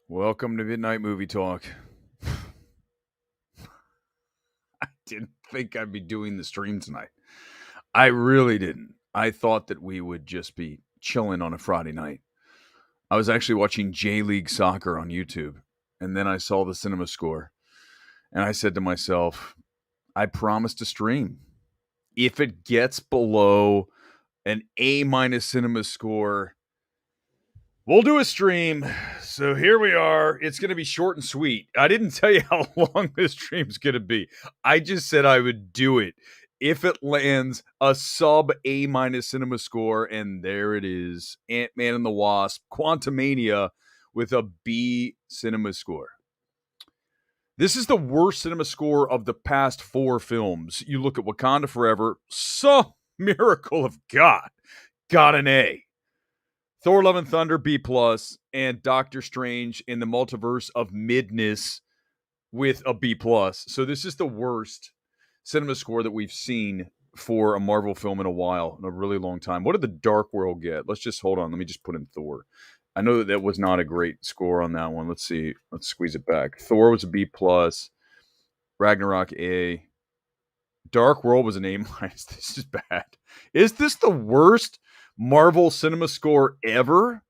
Welcome to Midnight Movie Talk. I didn't think I'd be doing the stream tonight. I really didn't. I thought that we would just be chilling on a Friday night. I was actually watching J League Soccer on YouTube, and then I saw the cinema score, and I said to myself, I promised to stream. If it gets below an A minus cinema score, we'll do a stream. So here we are. It's going to be short and sweet. I didn't tell you how long this stream's going to be. I just said I would do it if it lands a sub A minus cinema score. And there it is. Ant-Man and the Wasp, Quantumania with a B cinema score. This is the worst cinema score of the past 4 films. You look at Wakanda Forever, some miracle of God, got an A. Thor Love and Thunder, B+, and Doctor Strange in the Multiverse of Midness with a B+. So this is the worst cinema score that we've seen for a Marvel film in a while, in a really long time. What did the Dark World get? Let's just hold on. Let me just put in Thor. I know that was not a great score on that one. Let's see. Let's squeeze it back. Thor was a B+. Ragnarok, A. Dark World was an A-. This is bad. Is this the worst Marvel cinema score ever?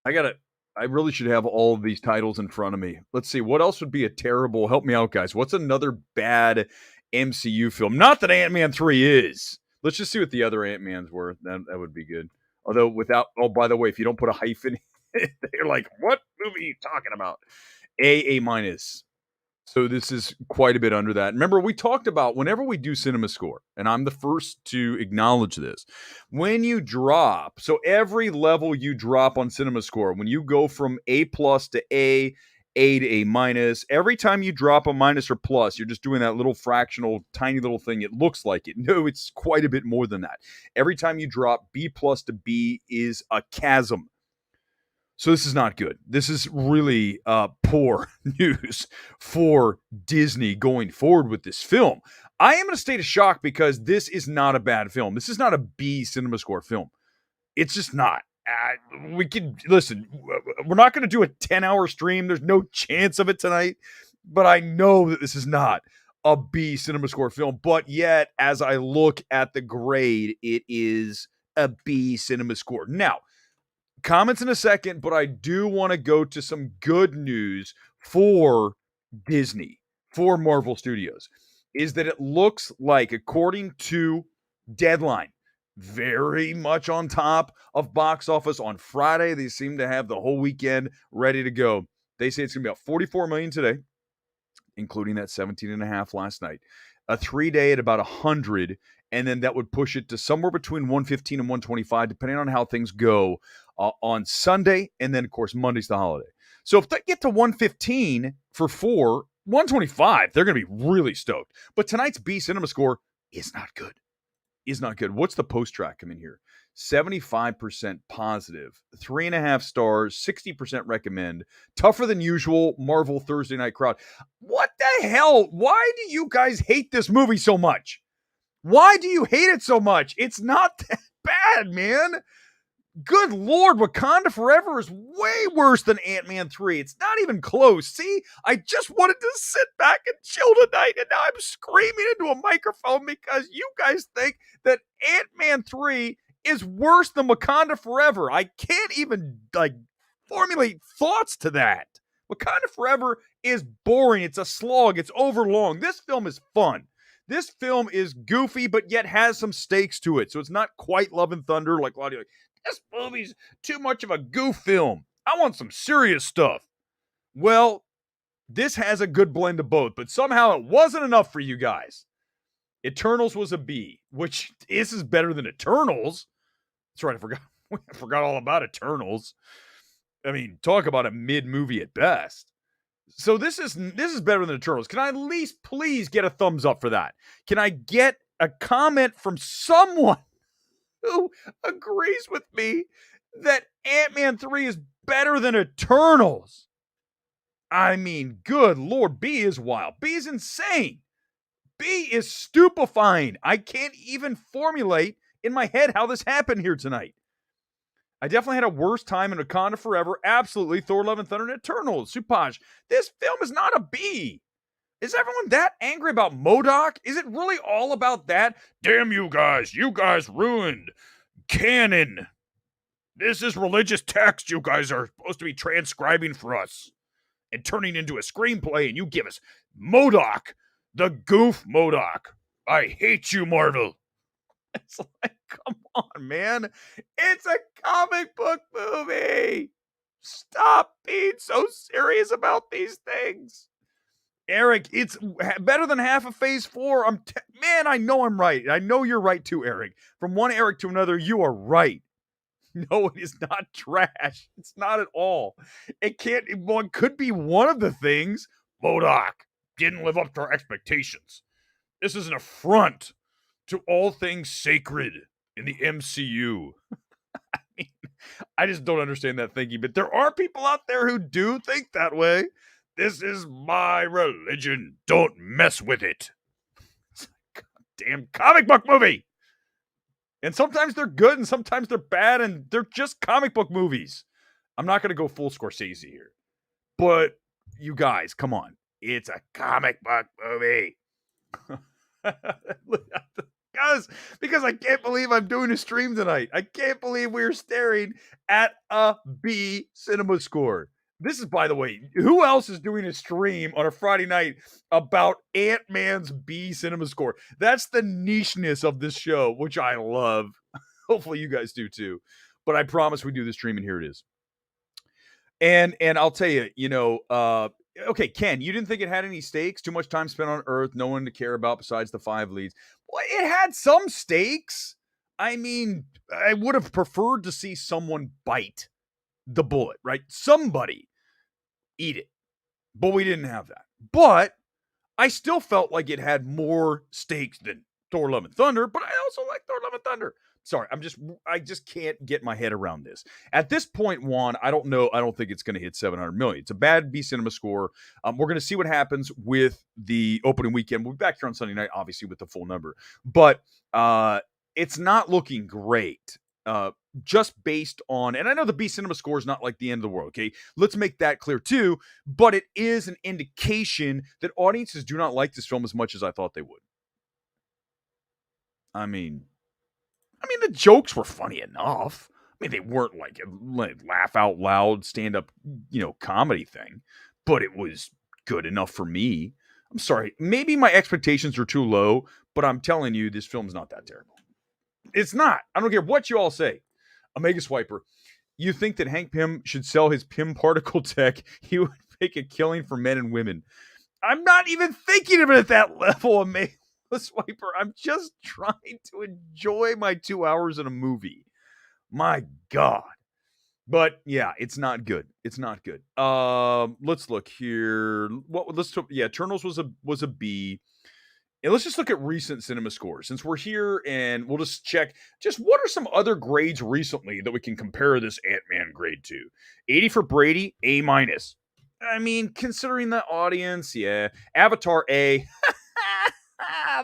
I really should have all of these titles in front of me. Let's see. What else would be a terrible? Help me out, guys. What's another bad MCU film? Not that Ant-Man 3 is. Let's just see what the other Ant-Mans were. That would be good. Although without, oh, by the way, if you don't put a hyphen, they're like, what movie are you talking about? A minus. So this is quite a bit under that. Remember, we talked about whenever we do cinema score, and I'm the first to acknowledge this, when you drop, so every level you drop on cinema score, when you go from A plus to A to A minus, every time you drop a minus or plus, you're just doing that little fractional, tiny little thing. It looks like it. No, it's quite a bit more than that. Every time you drop B plus to B is a chasm. So this is not good. This is really poor news for Disney going forward with this film. I am in a state of shock because this is not a bad film. This is not a B CinemaScore film. It's just not. We can listen. We're not going to do a 10-hour stream. There's no chance of it tonight. But I know that this is not a B CinemaScore film. But yet, as I look at the grade, it is a B CinemaScore. Now, comments in a second, but I do want to go to some good news for Disney, for Marvel Studios, is that it looks like, according to Deadline, very much on top of box office on Friday. They seem to have the whole weekend ready to go. They say it's going to be about 44 million today, including that 17.5 last night. A 3-day at about 100, and then that would push it to somewhere between 115 and 125, depending on how things go on Sunday, and then, of course, Monday's the holiday. So if they get to 115 for 4, 125, they're going to be really stoked. But tonight's B CinemaScore is not good. Is not good. What's the post-track come in here? 75% positive, 3.5 stars, 60% recommend. Tougher than usual, Marvel Thursday night crowd. What the hell? Why do you guys hate this movie so much? Why do you hate it so much? It's not that bad, man. Good Lord, Wakanda Forever is way worse than Ant-Man 3. It's not even close. See, I just wanted to sit back and chill tonight, and now I'm screaming into a microphone because you guys think that Ant-Man 3 is worse than Wakanda Forever. I can't even, formulate thoughts to that. Wakanda Forever is boring. It's a slog. It's overlong. This film is fun. This film is goofy, but yet has some stakes to it. So it's not quite Love and Thunder like a lot of you. This movie's too much of a goof film. I want some serious stuff. Well, this has a good blend of both, but somehow it wasn't enough for you guys. Eternals was a B, which is better than Eternals. That's right, I forgot all about Eternals. I mean, talk about a mid-movie at best. So this is better than Eternals. Can I at least please get a thumbs up for that? Can I get a comment from someone who agrees with me that Ant-Man 3 is better than Eternals? I mean, good Lord, B is wild. B is insane. B is stupefying. I can't even formulate in my head how this happened here tonight. I definitely had a worse time in Wakanda Forever. Absolutely. Thor Love and Thunder and Eternals. Supaj, this film is not a B. Is everyone that angry about MODOK? Is it really all about that? Damn you guys. You guys ruined canon. This is religious text you guys are supposed to be transcribing for us and turning into a screenplay, and you give us MODOK, the goof MODOK. I hate you, Marvel. It's like, come on, man. It's a comic book movie. Stop being so serious about these things. Eric, it's better than half of Phase 4. Man, I know I'm right. I know you're right too, Eric. From one Eric to another, you are right. No, it is not trash. It's not at all. It can't. Well, it could be one of the things. MODOK didn't live up to our expectations. This is an affront to all things sacred in the MCU. I mean, I just don't understand that thinking, but there are people out there who do think that way. This is my religion. Don't mess with it. It's a goddamn comic book movie. And sometimes they're good and sometimes they're bad, and they're just comic book movies. I'm not going to go full Scorsese here. But you guys, come on. It's a comic book movie. Because I can't believe I'm doing a stream tonight. I can't believe we're staring at a B CinemaScore. This is, by the way, who else is doing a stream on a Friday night about Ant-Man's B CinemaScore? That's the nicheness of this show, which I love. Hopefully you guys do too. But I promise we do the stream, and here it is. And I'll tell you, okay, Ken, you didn't think it had any stakes? Too much time spent on Earth, no one to care about besides the 5 leads. Well, it had some stakes. I mean, I would have preferred to see someone bite the bullet, right? Somebody eat it. But we didn't have that. But I still felt like it had more stakes than Thor Love and Thunder, but I also like Thor Love and Thunder. Sorry, I just can't get my head around this. At this point, Juan, I don't know. I don't think it's going to hit 700 million. It's a bad B CinemaScore. We're going to see what happens with the opening weekend. We'll be back here on Sunday night, obviously, with the full number. But it's not looking great. Just based on, and I know the B CinemaScore is not like the end of the world, okay? Let's make that clear too, but it is an indication that audiences do not like this film as much as I thought they would. I mean, the jokes were funny enough. I mean, they weren't like a laugh out loud stand-up, comedy thing, but it was good enough for me. I'm sorry. Maybe my expectations are too low, but I'm telling you, this film's not that terrible. It's not. I don't care what you all say. Omega Swiper, you think that Hank Pym should sell his Pym particle tech? He would make a killing for men and women. I'm not even thinking of it at that level, Omega Swiper. I'm just trying to enjoy my 2 hours in a movie. My God. But yeah, it's not good. It's not good. Let's look here. Eternals was a B. And let's just look at recent cinema scores since we're here, and we'll just check what are some other grades recently that we can compare this Ant-Man grade to. 80 for Brady, A-. I mean, considering the audience, yeah. Avatar, A.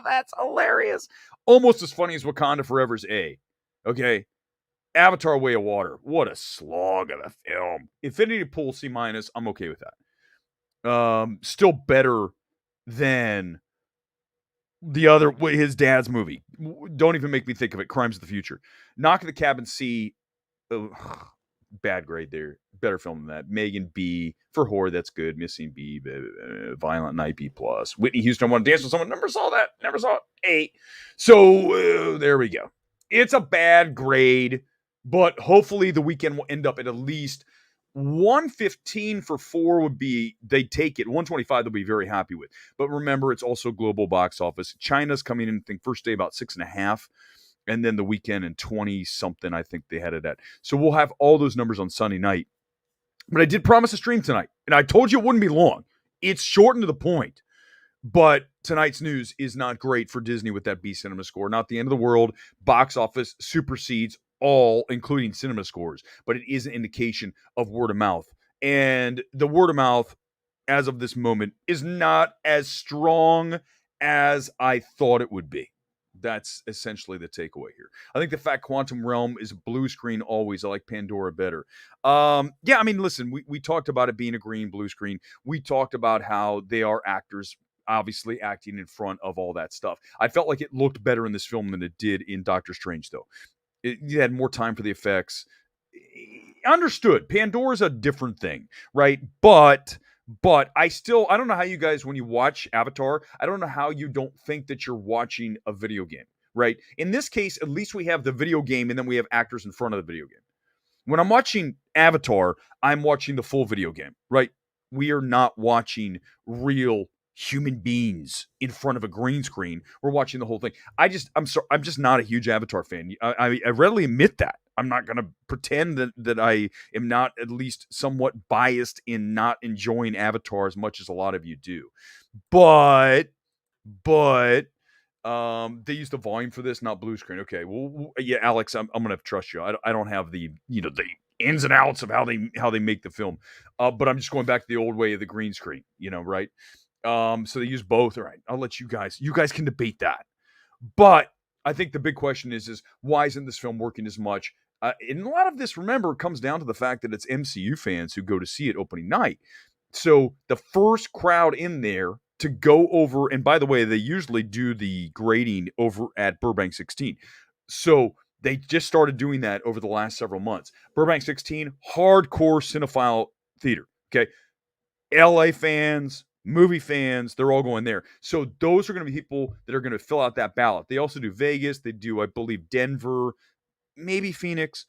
That's hilarious. Almost as funny as Wakanda Forever's A. Okay. Avatar Way of Water. What a slog of a film. Infinity Pool, C-. I'm okay with that. Still better than his dad's movie. Don't even make me think of it. Crimes of the Future. Knock at the Cabin, C. Bad grade there. Better film than that. Megan, B. For horror, that's good. Missing, B. Violent Night, B+. Whitney Houston, I Want to Dance with Someone. Never saw that. Never saw it. A. So there we go. It's a bad grade, but hopefully the weekend will end up at least 115 for 4 would be, they take it. 125 they'll be very happy with. But remember, it's also global box office. China's coming in, I think, first day about 6.5. And then the weekend and 20-something, I think they had it at. So we'll have all those numbers on Sunday night. But I did promise a stream tonight. And I told you it wouldn't be long. It's short and to the point. But tonight's news is not great for Disney with that B CinemaScore. Not the end of the world. Box office supersedes all, including cinema scores, but it is an indication of word of mouth. And the word of mouth, as of this moment, is not as strong as I thought it would be. That's essentially the takeaway here. I think the fact Quantum Realm is a blue screen always. I like Pandora better. Yeah, I mean, listen, we talked about it being a green blue screen. We talked about how they are actors obviously acting in front of all that stuff. I felt like it looked better in this film than it did in Doctor Strange, though. You had more time for the effects. Understood. Pandora's a different thing, right? But I don't know how you guys, when you watch Avatar, I don't know how you don't think that you're watching a video game, right? In this case, at least we have the video game and then we have actors in front of the video game. When I'm watching Avatar, I'm watching the full video game, right? We are not watching real human beings in front of a green screen. We're watching the whole thing. I'm just not a huge Avatar fan. I readily admit that. I'm not going to pretend that I am not at least somewhat biased in not enjoying Avatar as much as a lot of you do. But they used the volume for this, not blue screen. Okay, well, yeah, Alex, I'm gonna trust you. I don't have the the ins and outs of how they make the film, but I'm just going back to the old way of the green screen. Right? So they use both. All right, I'll let you guys. You guys can debate that, but I think the big question is why isn't this film working as much? And a lot of this, remember, comes down to the fact that it's MCU fans who go to see it opening night. So the first crowd in there to go over, and by the way, they usually do the grading over at Burbank 16. So they just started doing that over the last several months. Burbank 16, hardcore cinephile theater. Okay. LA fans, movie fans, they're all going there. So those are going to be people that are going to fill out that ballot. They also do Vegas. They do, I believe, Denver, maybe Phoenix.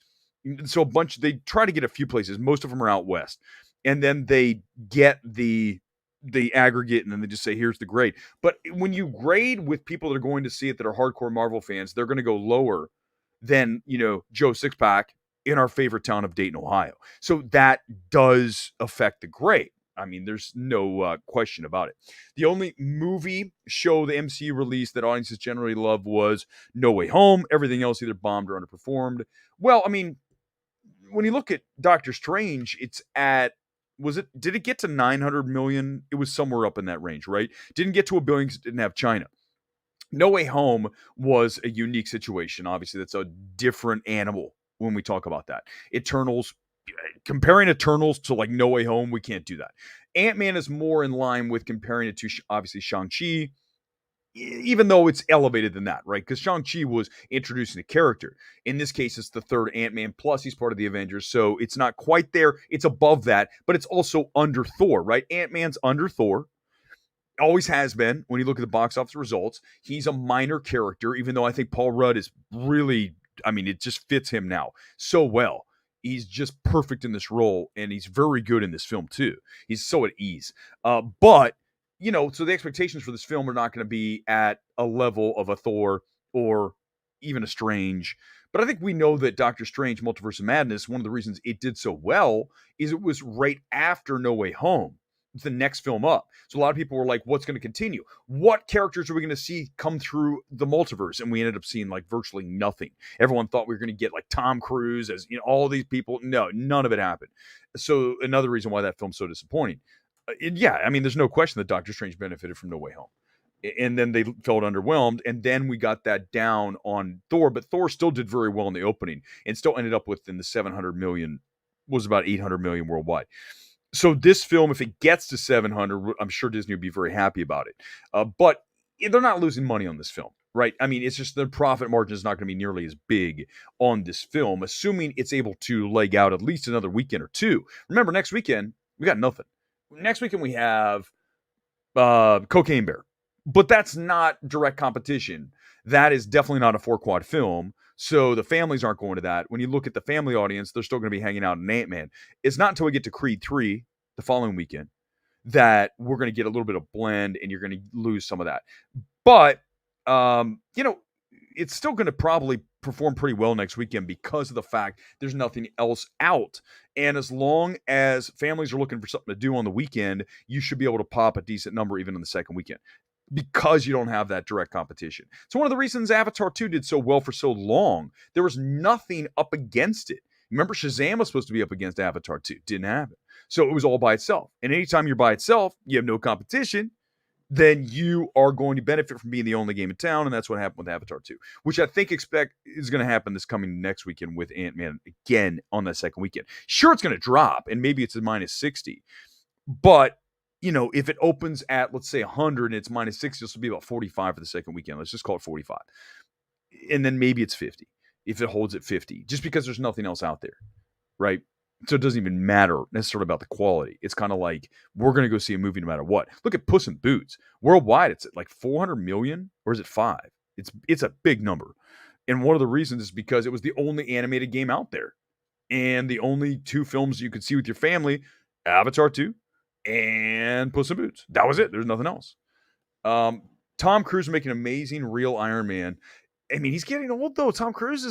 So they try to get a few places. Most of them are out west. And then they get the aggregate and then they just say, here's the grade. But when you grade with people that are going to see it that are hardcore Marvel fans, they're going to go lower than, Joe Sixpack in our favorite town of Dayton, Ohio. So that does affect the grade. I mean, there's no question about it. The only movie show the MCU released that audiences generally loved was No Way Home. Everything else either bombed or underperformed. Well, I mean, when you look at Doctor Strange, did it get to 900 million? It was somewhere up in that range, right? Didn't get to $1 billion because it didn't have China. No Way Home was a unique situation. Obviously, that's a different animal when we talk about that. Comparing Eternals to like No Way Home, we can't do that. Ant-Man is more in line with comparing it to obviously Shang-Chi, even though it's elevated than that, right? Because Shang-Chi was introducing a character. In this case, it's the third Ant-Man, plus he's part of the Avengers, so it's not quite there. It's above that, but it's also under Thor, right? Ant-Man's under Thor. Always has been. When you look at the box office results, he's a minor character, even though I think Paul Rudd is really, it just fits him now so well. He's just perfect in this role, and he's very good in this film, too. He's so at ease. But so the expectations for this film are not going to be at a level of a Thor or even a Strange. But I think we know that Doctor Strange Multiverse of Madness, one of the reasons it did so well is it was right after No Way Home. It's the next film up. So a lot of people were like, what's going to continue? What characters are we going to see come through the multiverse? And we ended up seeing like virtually nothing. Everyone thought we were going to get like Tom Cruise as all these people. No, none of it happened. So another reason why that film's so disappointing. There's no question that Doctor Strange benefited from No Way Home. And then they felt underwhelmed. And then we got that down on Thor. But Thor still did very well in the opening and still ended up within the 700 million, was about 800 million worldwide. So this film, if it gets to 700, I'm sure Disney would be very happy about it. But they're not losing money on this film, right? It's just the profit margin is not going to be nearly as big on this film, assuming it's able to leg out at least another weekend or two. Remember, next weekend, we got nothing. Next weekend, we have Cocaine Bear. But that's not direct competition. That is definitely not a 4-quad film. So the families aren't going to that. When you look at the family audience, they're still going to be hanging out in Ant-Man. It's not until we get to Creed 3 the following weekend that we're going to get a little bit of blend and you're going to lose some of that. But, it's still going to probably perform pretty well next weekend because of the fact there's nothing else out. And as long as families are looking for something to do on the weekend, you should be able to pop a decent number even on the second weekend, because you don't have that direct competition. So one of the reasons Avatar 2 did so well for so long, there was nothing up against it. Remember, Shazam was supposed to be up against Avatar 2. Didn't happen. So it was all by itself. And anytime you're by itself, you have no competition. then you are going to benefit from being the only game in town, and that's what happened with Avatar 2, which I think expect is going to happen this coming next weekend with Ant-Man again on that second weekend. Sure, it's going to drop, and maybe it's a minus 60, but if it opens at, let's say, 100 and it's minus 60, this will be about 45 for the second weekend. Let's just call it 45. And then maybe it's 50 if it holds at 50, just because there's nothing else out there, right? So it doesn't even matter necessarily about the quality. It's kind of like, we're going to go see a movie no matter what. Look at Puss in Boots. Worldwide, it's at like 400 million, or is it 5? It's a big number. And one of the reasons is because it was the only animated game out there. And the only two films you could see with your family, Avatar 2 and Puss in Boots. That was it. There's nothing else. Tom Cruise making an amazing real Iron Man. I mean, he's getting old, though. Tom Cruise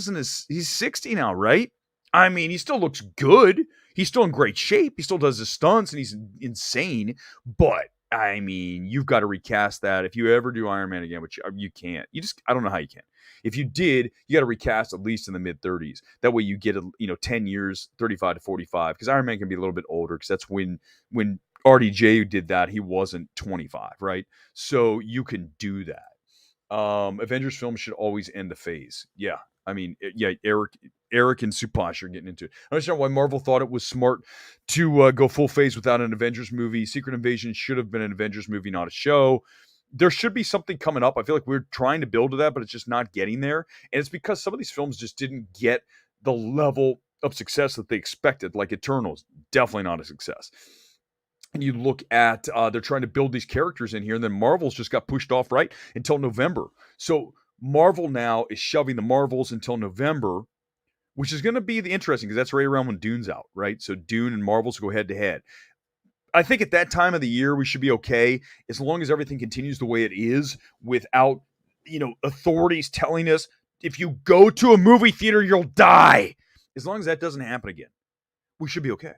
he's 60 now, right? I mean, he still looks good. He's still in great shape. He still does his stunts, and he's insane. But, I mean, you've got to recast that. If you ever do Iron Man again, which you can't. I don't know how you can. If you did, you got to recast at least in the mid-30s. That way you get, 10 years, 35 to 45. Because Iron Man can be a little bit older, because that's when RDJ did that, he wasn't 25, right? So you can do that. Avengers films should always end the phase. Yeah. I mean, yeah, Erick and Supash are getting into it. I understand why Marvel thought it was smart to go full phase without an Avengers movie. Secret Invasion should have been an Avengers movie, not a show. There should be something coming up. I feel like we're trying to build to that, but it's just not getting there. And it's because some of these films just didn't get the level of success that they expected. Like Eternals, definitely not a success. And you look at, they're trying to build these characters in here, and then Marvel's just got pushed off right until November. So Marvel now is shoving the Marvels until November, which is going to be the interesting, because that's right around when Dune's out, right? So Dune and Marvels go head to head. I think at that time of the year, we should be okay, as long as everything continues the way it is, without, authorities telling us, if you go to a movie theater, you'll die. As long as that doesn't happen again, we should be okay.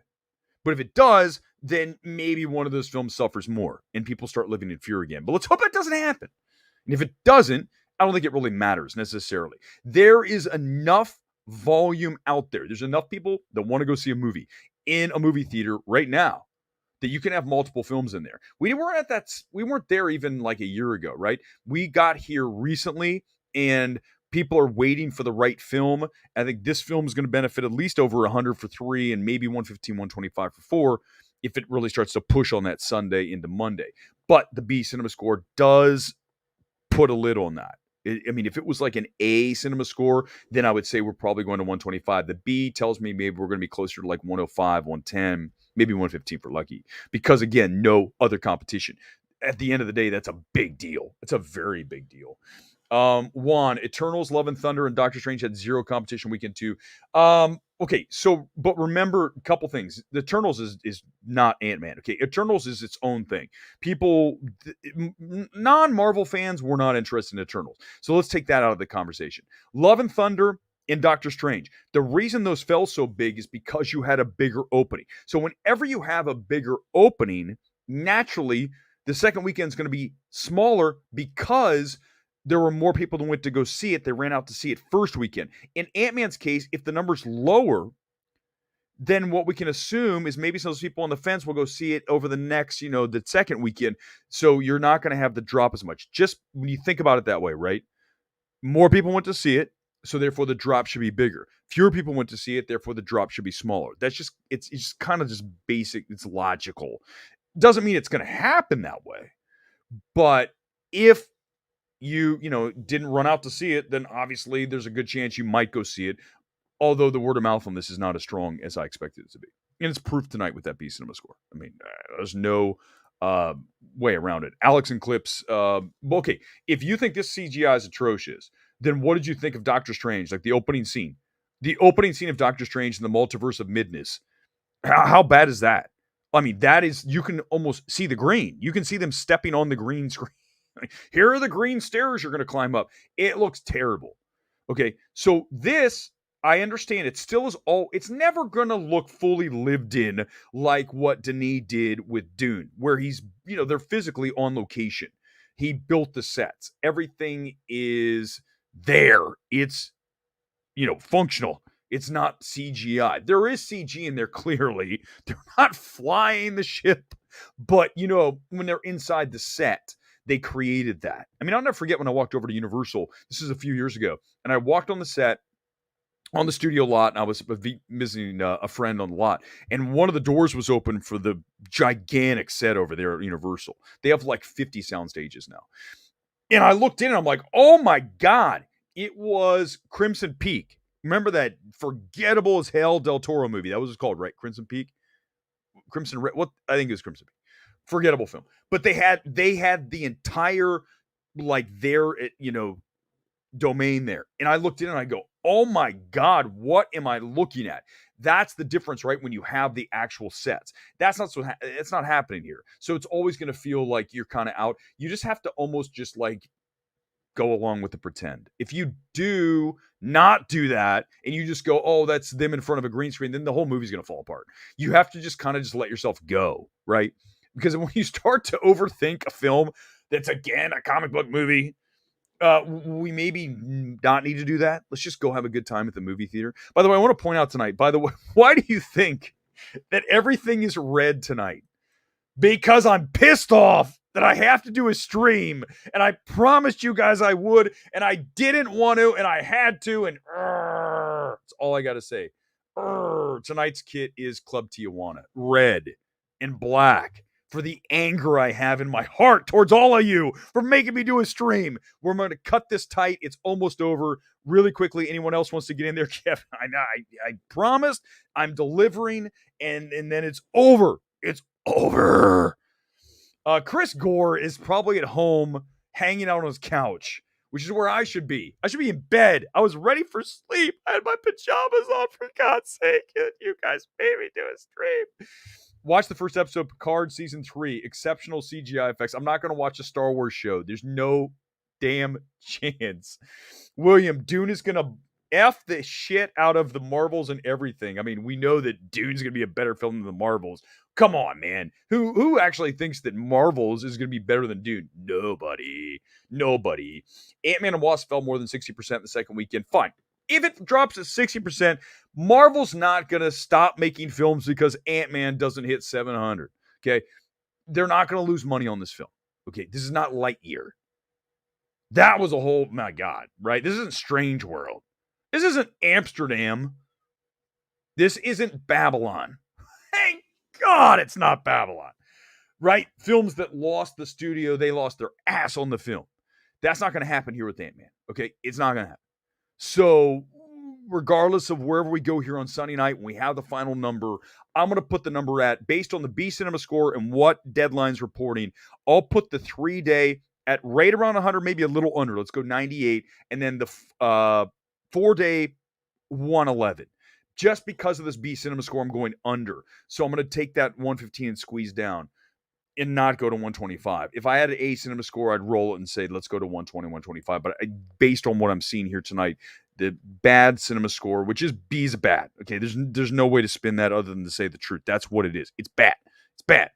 But if it does, then maybe one of those films suffers more and people start living in fear again. But let's hope that doesn't happen. And if it doesn't, I don't think it really matters necessarily. There is enough volume out there. There's enough people that want to go see a movie in a movie theater right now that you can have multiple films in there. We weren't there even like a year ago, right? We got here recently, and people are waiting for the right film. I think this film is going to benefit at least over 100 for 3 and maybe 115, 125 for 4 if it really starts to push on that Sunday into Monday. But the B CinemaScore does put a lid on that. If it was like an A CinemaScore, then I would say we're probably going to 125. The B tells me maybe we're going to be closer to like 105, 110, maybe 115 for lucky. Because, again, no other competition. At the end of the day, that's a big deal. It's a very big deal. Juan, Eternals, Love and Thunder, and Doctor Strange had zero competition weekend 2. Okay, so, but remember a couple things. The Eternals is not Ant-Man, okay? Eternals is its own thing. People, non-Marvel fans were not interested in Eternals. So let's take that out of the conversation. Love and Thunder and Doctor Strange. The reason those fell so big is because you had a bigger opening. So whenever you have a bigger opening, naturally, the second weekend is going to be smaller because there were more people that went to go see it. They ran out to see it first weekend. In Ant-Man's case, if the number's lower, then what we can assume is maybe some of those people on the fence will go see it over the next, the second weekend. So you're not going to have the drop as much. Just when you think about it that way, right? More people went to see it, so therefore the drop should be bigger. Fewer people went to see it, therefore the drop should be smaller. That's just, it's just kind of just basic. It's logical. Doesn't mean it's going to happen that way. But if you didn't run out to see it, then obviously there's a good chance you might go see it. Although the word of mouth on this is not as strong as I expected it to be. And it's proof tonight with that B CinemaScore. There's no way around it. Alex and Clips, okay, if you think this CGI is atrocious, then what did you think of Doctor Strange? Like the opening scene. The opening scene of Doctor Strange in the Multiverse of Midness. How bad is that? That is, you can almost see the green. You can see them stepping on the green screen. Here are the green stairs you're going to climb up. It looks terrible. Okay, so this, I understand it still is it's never going to look fully lived in like what Denis did with Dune, where he's, they're physically on location. He built the sets. Everything is there. It's, functional. It's not CGI. There is CG in there, clearly. They're not flying the ship. But, when they're inside the set, They created that. I mean, I'll never forget when I walked over to Universal. This is a few years ago. And I walked on the set, on the studio lot, and I was visiting a friend on the lot. And one of the doors was open for the gigantic set over there at Universal. They have like 50 sound stages now. And I looked in and I'm like, oh my God, it was Crimson Peak. Remember that forgettable as hell Del Toro movie? That was what it's called, right? Crimson Peak? Crimson Red? What? I think it was Crimson Peak. Forgettable film. But they had the entire, like, their, domain there. And I looked in and I go, oh my God, what am I looking at? That's the difference, right? When you have the actual sets. That's not it's not happening here. So it's always going to feel like you're kind of out. You just have to almost just like go along with the pretend. If you do not do that and you just go, oh, that's them in front of a green screen, then the whole movie's going to fall apart. You have to just kind of just let yourself go, right? Because when you start to overthink a film that's, again, a comic book movie, we maybe not need to do that. Let's just go have a good time at the movie theater. By the way, I want to point out tonight, why do you think that everything is red tonight? Because I'm pissed off that I have to do a stream, and I promised you guys I would, and I didn't want to, and I had to, and that's all I got to say. Tonight's kit is Club Tijuana, red and black, for the anger I have in my heart towards all of you for making me do a stream. We're going to cut this tight. It's almost over really quickly. Anyone else wants to get in there? Kevin, I promised. I'm delivering, and then it's over. It's over. Chris Gore is probably at home hanging out on his couch, which is where I should be. I should be in bed. I was ready for sleep. I had my pajamas on, for God's sake. You guys made me do a stream. Watch the first episode of Picard Season 3. Exceptional CGI effects. I'm not going to watch a Star Wars show. There's no damn chance. William, Dune is going to F the shit out of the Marvels and everything. I mean, we know that Dune's going to be a better film than the Marvels. Come on, man. Who actually thinks that Marvels is going to be better than Dune? Nobody. Ant-Man and Wasp fell more than 60% in the second weekend. Fine. If it drops at 60%, Marvel's not going to stop making films because Ant-Man doesn't hit 700. Okay? They're not going to lose money on this film. Okay? This is not Lightyear. That was a whole, my God, right? This isn't Strange World. This isn't Amsterdam. This isn't Babylon. Thank God it's not Babylon. Right? Films that lost the studio, they lost their ass on the film. That's not going to happen here with Ant-Man. Okay? It's not going to happen. So, regardless of wherever we go here on Sunday night, when we have the final number, I'm going to put the number at, based on the B CinemaScore and what Deadline's reporting, I'll put the 3-day at right around 100, maybe a little under. Let's go 98. And then the 4-day, 111. Just because of this B CinemaScore, I'm going under. So I'm going to take that 115 and squeeze down and not go to 125. If I had an A CinemaScore, I'd roll it and say, let's go to 120, 125. But based on what I'm seeing here tonight, the bad CinemaScore, which is B's bad. Okay, there's no way to spin that other than to say the truth. That's what it is. It's bad. It's bad.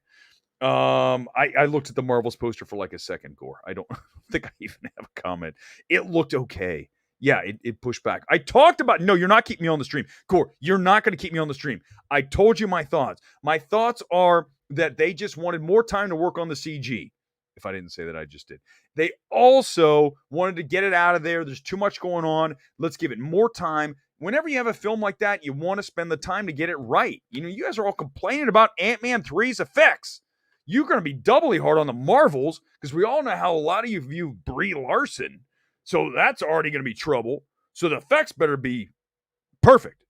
I looked at the Marvels poster for like a second, Gore. I don't think I even have a comment. It looked okay. Yeah, it pushed back. I talked about, no, you're not keeping me on the stream. Gore, you're not going to keep me on the stream. I told you my thoughts. My thoughts are that they just wanted more time to work on the CG. If I didn't say that, I just did. They also wanted to get it out of there. There's too much going on. Let's give it more time. Whenever you have a film like that, you want to spend the time to get it right. You know, you guys are all complaining about Ant-Man 3's effects. You're going to be doubly hard on the Marvels because we all know how a lot of you view Brie Larson. So that's already going to be trouble. So the effects better be perfect.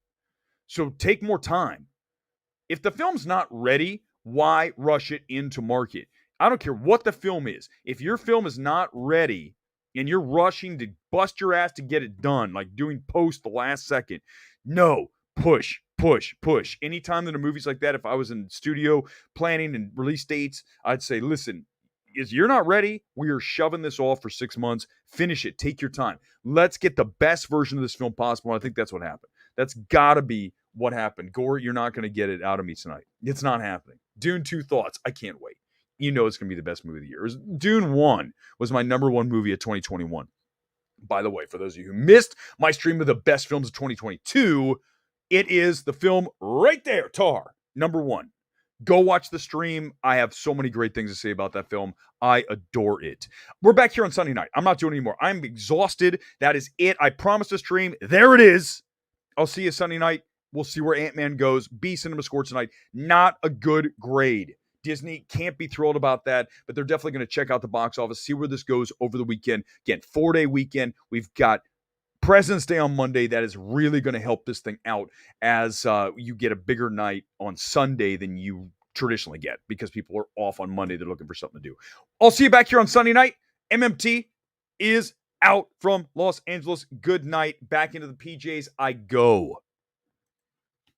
So take more time. If the film's not ready, why rush it into market? I don't care what the film is. If your film is not ready and you're rushing to bust your ass to get it done, like doing post the last second, no, push. Anytime that a movie's like that, if I was in studio planning and release dates, I'd say, listen, is you're not ready, we are shoving this off for 6 months. Finish it. Take your time. Let's get the best version of this film possible. I think that's what happened. That's got to be what happened. Gore, you're not going to get it out of me tonight. It's not happening. Dune 2 thoughts. I can't wait. You know it's going to be the best movie of the year. Dune 1 was my number one movie of 2021. By the way, for those of you who missed my stream of the best films of 2022, it is the film right there, Tar, number one. Go watch the stream. I have so many great things to say about that film. I adore it. We're back here on Sunday night. I'm not doing it anymore. I'm exhausted. That is it. I promised a stream. There it is. I'll see you Sunday night. We'll see where Ant-Man goes. B CinemaScore tonight. Not a good grade. Disney can't be thrilled about that, but they're definitely going to check out the box office, see where this goes over the weekend. Again, 4-day weekend. We've got President's Day on Monday. That is really going to help this thing out as you get a bigger night on Sunday than you traditionally get because people are off on Monday. They're looking for something to do. I'll see you back here on Sunday night. MMT is out from Los Angeles. Good night. Back into the PJs I go.